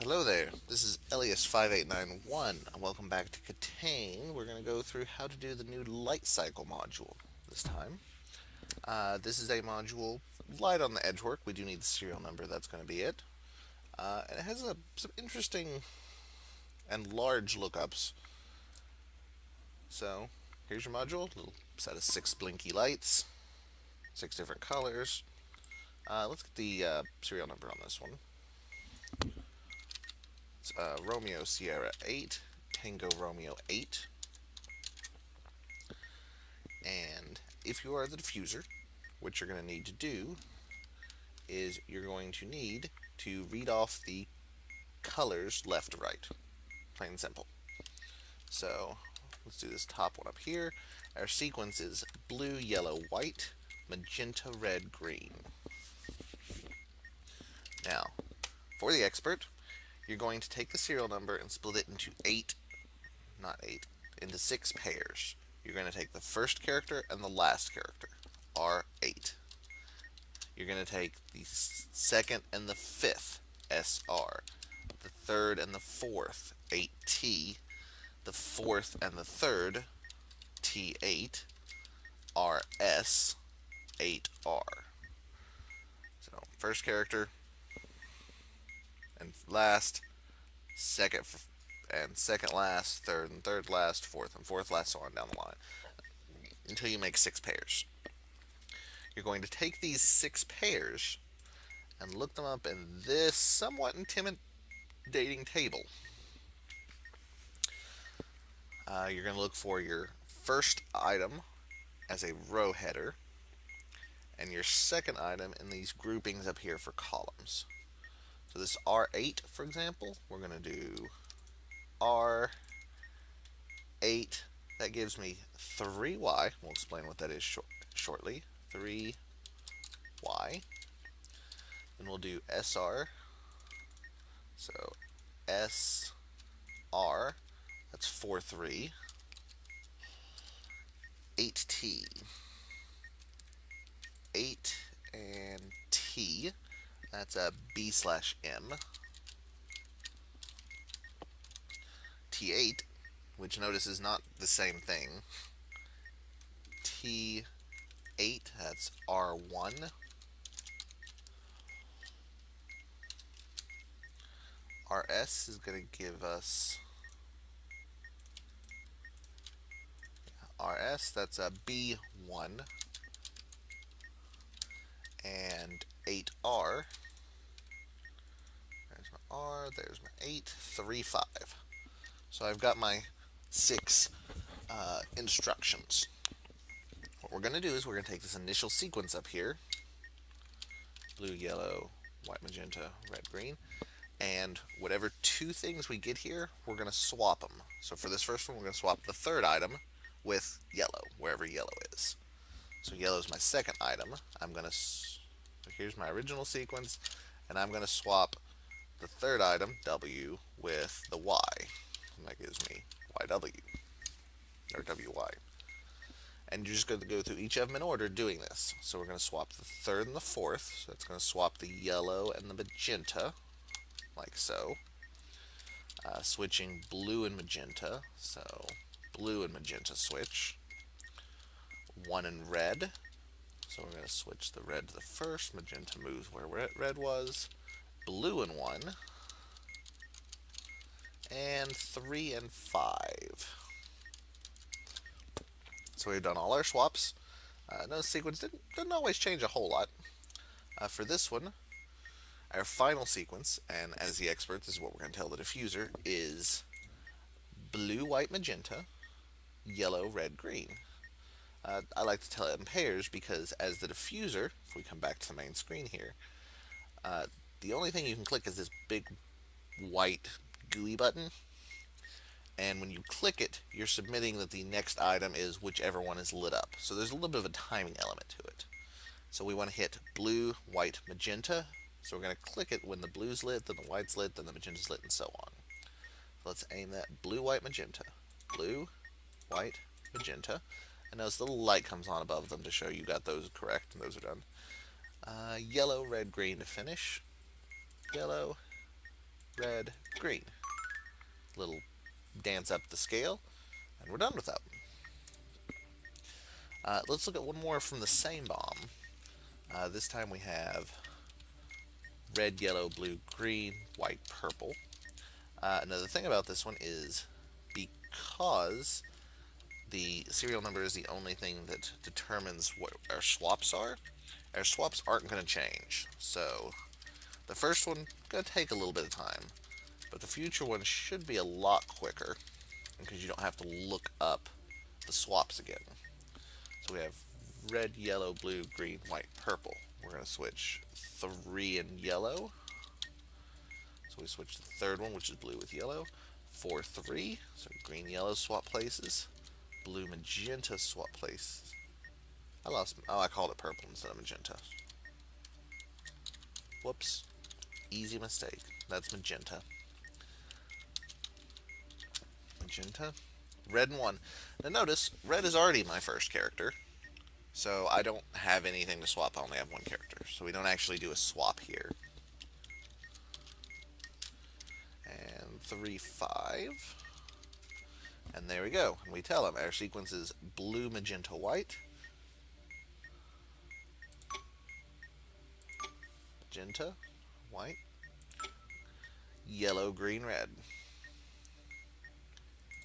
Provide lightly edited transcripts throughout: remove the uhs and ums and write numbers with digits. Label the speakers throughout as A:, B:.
A: Hello there, this is Eliott5891, and welcome back to KTANE. We're going to go through how to do the new light cycle module this time. This is a module light on the edge work. We do need the serial number, that's going to be it. And it has some interesting and large lookups. So, here's your module, a little set of 6 blinky lights, 6 different colors. Let's get the serial number on this one. It's Romeo Sierra 8, Tango Romeo 8. And if you are the diffuser, what you're going to need to do is you're going to need to read off the colors left to right. Plain and simple. So let's do this top one up here. Our sequence is blue, yellow, white, magenta, red, green. Now, for the expert, you're going to take the serial number and split it into into 6 pairs. You're going to take the first character and the last character, R8. You're going to take the second and the fifth, SR, the third and the fourth, 8T, the fourth and the third, T8, RS, 8R. So, first character and last, second and second last, third and third last, fourth and fourth last, so on down the line, until you make 6 pairs. You're going to take these 6 pairs and look them up in this somewhat intimidating table. You're going to look for your first item as a row header and your second item in these groupings up here for columns. So this R8, for example, we're going to do R8. That gives me 3Y. We'll explain what that is shortly. 3Y. Then we'll do SR. So SR, that's 4, 3. 8T. 8 and T, that's a B slash M. T8, which notice is not the same thing. T8, that's R1. RS is going to give us RS, that's a B1. And 8R, there's my R, there's my 8, 3, 5. So I've got my 6 instructions. What we're going to do is we're going to take this initial sequence up here, blue, yellow, white, magenta, red, green, and whatever 2 things we get here, we're going to swap them. So for this first one, we're going to swap the third item with yellow, wherever yellow is. So yellow is my second item. Here's my original sequence, and I'm going to swap the third item, W, with the Y. And that gives me YW, or WY. And you're just going to go through each of them in order doing this. So we're going to swap the third and the fourth. So it's going to swap the yellow and the magenta, like so. Switching blue and magenta, so blue and magenta switch. 1 and red, so we're going to switch the red to the first, magenta moves where red was, blue and 1, and 3 and 5. So we've done all our swaps. No sequence didn't always change a whole lot. For this one, our final sequence, and as the expert, this is what we're going to tell the diffuser, is blue, white, magenta, yellow, red, green. I like to tell it in pairs because as the diffuser, if we come back to the main screen here, the only thing you can click is this big white GUI button, and when you click it, you're submitting that the next item is whichever one is lit up. So there's a little bit of a timing element to it. So we want to hit blue, white, magenta. So we're going to click it when the blue's lit, then the white's lit, then the magenta's lit, and so on. So let's aim that blue, white, magenta. Blue, white, magenta. And notice the little light comes on above them to show you got those correct, and those are done. Yellow, red, green to finish. Yellow, red, green. Little dance up the scale, and we're done with that. Let's look at one more from the same bomb. This time we have red, yellow, blue, green, white, purple. Another thing about this one is because the serial number is the only thing that determines what our swaps are, our swaps aren't going to change. So the first one going to take a little bit of time, but the future one should be a lot quicker because you don't have to look up the swaps again. So we have red, yellow, blue, green, white, purple. We're going to switch 3 and yellow. So we switch the third one, which is blue with yellow. 4, 3. So green, yellow swap places. Blue, magenta swap places. I called it purple instead of magenta. Whoops. Easy mistake. That's magenta. Magenta. Red and 1. Now notice, red is already my first character. So I don't have anything to swap. I only have one character. So we don't actually do a swap here. And 3, 5. And there we go. And we tell them our sequence is blue, magenta, white. Magenta, white. Yellow, green, red.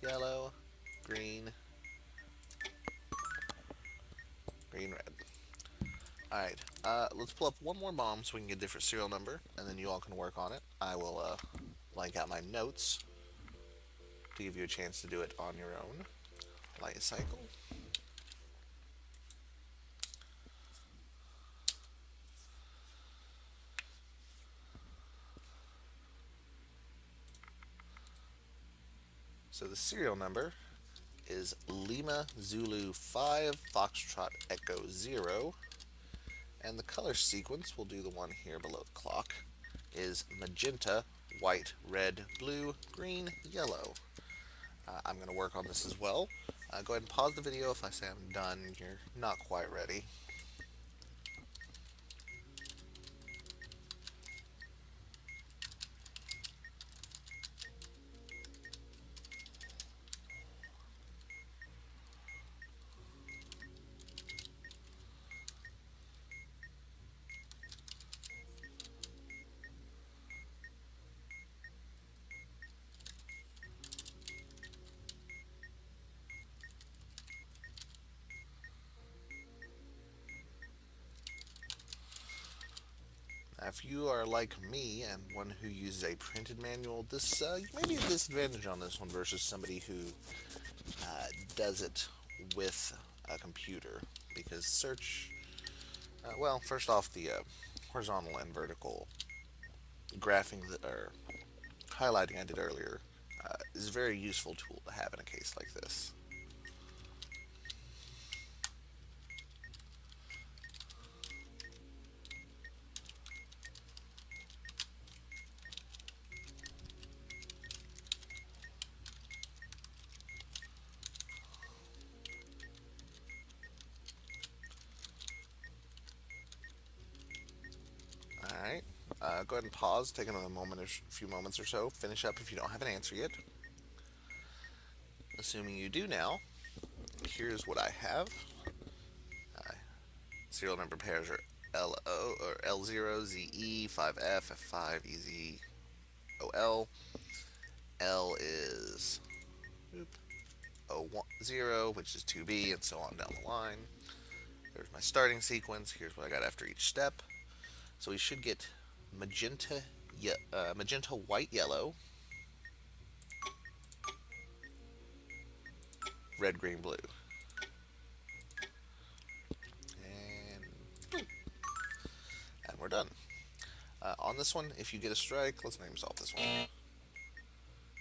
A: Yellow, green, green, red. Alright, let's pull up one more bomb so we can get a different serial number, and then you all can work on it. I will blank out my notes to give you a chance to do it on your own. Light cycle. So the serial number is Lima Zulu 5 Foxtrot Echo 0. And the color sequence, we'll do the one here below the clock, is magenta, white, red, blue, green, yellow. I'm going to work on this as well. Go ahead and pause the video if I say I'm done. You're not quite ready. Now, if you are like me and one who uses a printed manual, this may be a disadvantage on this one versus somebody who does it with a computer, because search, well, first off, the horizontal and vertical graphing or highlighting I did earlier is a very useful tool to have in a case like this. Alright, go ahead and pause, take another moment or a few moments or so, finish up if you don't have an answer yet. Assuming you do now, here's what I have. Serial number pairs are LO or L0, ZE, 5F, F5, EZ, OL. L is 0, which is 2B, and so on down the line. There's my starting sequence. Here's what I got after each step. So we should get magenta, magenta, white, yellow, red, green, blue. And boom. And we're done. On this one, if you get a strike, let's name solve this one.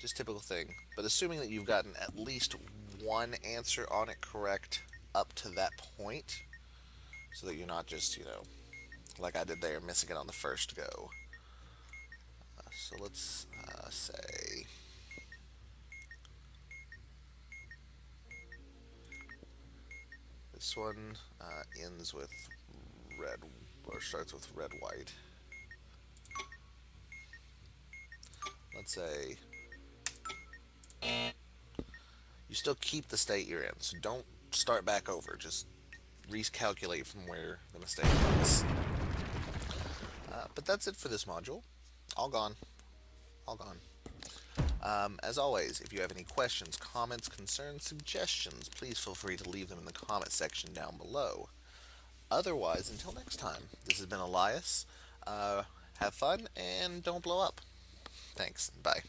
A: Just typical thing. But assuming that you've gotten at least one answer on it correct up to that point, so that you're not just, like I did there, missing it on the first go. So let's say this one ends with red, or starts with red, white. let's say you still keep the state you're in. So don't start back over. Just recalculate from where the mistake was. But that's it for this module. All gone. All gone. As always, if you have any questions, comments, concerns, suggestions, please feel free to leave them in the comment section down below. Otherwise, until next time, this has been Elias. Have fun and don't blow up. Thanks. Bye.